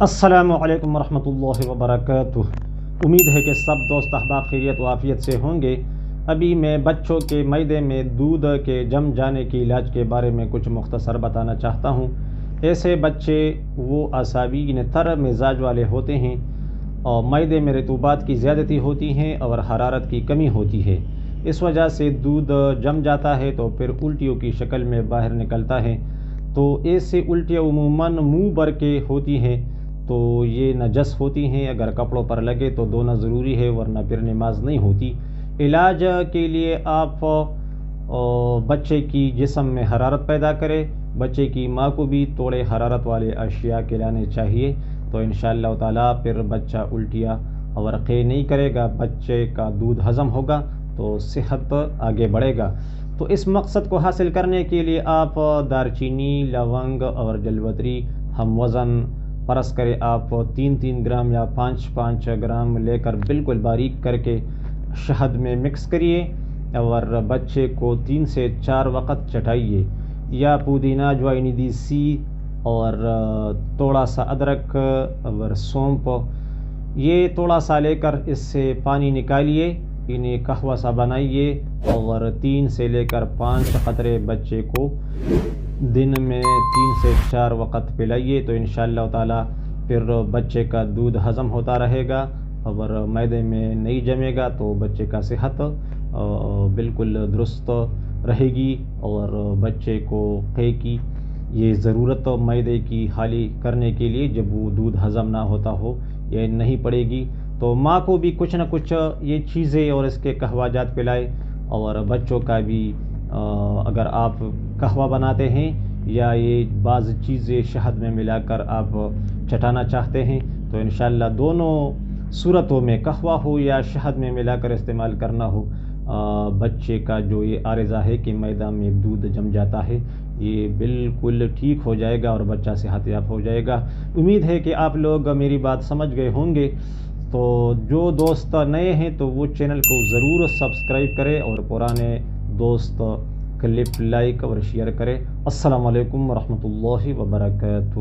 السلام علیکم ورحمۃ اللہ وبرکاتہ۔ امید ہے کہ سب دوست احباب خیریت و عافیت سے ہوں گے۔ ابھی میں بچوں کے معدے میں دودھ کے جم جانے کے علاج کے بارے میں کچھ مختصر بتانا چاہتا ہوں۔ ایسے بچے وہ عصبی تر مزاج والے ہوتے ہیں اور معدے میں رطوبات کی زیادتی ہوتی ہیں اور حرارت کی کمی ہوتی ہے، اس وجہ سے دودھ جم جاتا ہے تو پھر الٹیوں کی شکل میں باہر نکلتا ہے۔ تو ایسے الٹیاں عموماً منہ بھر کے ہوتی ہیں، تو یہ نجس ہوتی ہیں، اگر کپڑوں پر لگے تو دھونا ضروری ہے ورنہ پھر نماز نہیں ہوتی۔ علاج کے لیے آپ بچے کی جسم میں حرارت پیدا کرے، بچے کی ماں کو بھی تھوڑے حرارت والے اشیاء کھلانے چاہیے، تو انشاءاللہ تعالیٰ پھر بچہ الٹیاں اور قے نہیں کرے گا، بچے کا دودھ ہضم ہوگا تو صحت آگے بڑھے گا۔ تو اس مقصد کو حاصل کرنے کے لیے آپ دارچینی، لونگ اور جلوتری ہم وزن فرض کرے آپ 3 گرام یا 5 گرام لے کر بالکل باریک کر کے شہد میں مکس کریے اور بچے کو 3 سے 4 وقت چٹائیے، یا پودینہ، اجوائن دیسی اور تھوڑا سا ادرک اور سونف، یہ تھوڑا سا لے کر اس سے پانی نکالیے، انہیں قہوہ سا بنائیے اور 3 سے لے کر 5 قطرے بچے کو دن میں 3 سے 4 وقت پلائیے، تو انشاءاللہ تعالیٰ پھر بچے کا دودھ ہضم ہوتا رہے گا اور معدے میں نہیں جمے گا، تو بچے کا صحت بالکل درست رہے گی اور بچے کو قے کی یہ ضرورت معدے کی خالی کرنے کے لیے جب وہ دودھ ہضم نہ ہوتا ہو یہ نہیں پڑے گی۔ تو ماں کو بھی کچھ نہ کچھ یہ چیزیں اور اس کے قہوہ جات پلائے، اور بچوں کا بھی اگر آپ قہوہ بناتے ہیں یا یہ بعض چیزیں شہد میں ملا کر آپ چٹانا چاہتے ہیں تو انشاءاللہ دونوں صورتوں میں قہوہ ہو یا شہد میں ملا کر استعمال کرنا ہو، بچے کا جو یہ عارضہ ہے کہ معدہ میں دودھ جم جاتا ہے یہ بالکل ٹھیک ہو جائے گا اور بچہ صحت یاب ہو جائے گا۔ امید ہے کہ آپ لوگ میری بات سمجھ گئے ہوں گے۔ تو جو دوست نئے ہیں تو وہ چینل کو ضرور سبسکرائب کرے اور پرانے دوست کلپ لائک اور شیئر کرے۔ السلام علیکم ورحمۃ اللہ وبرکاتہ۔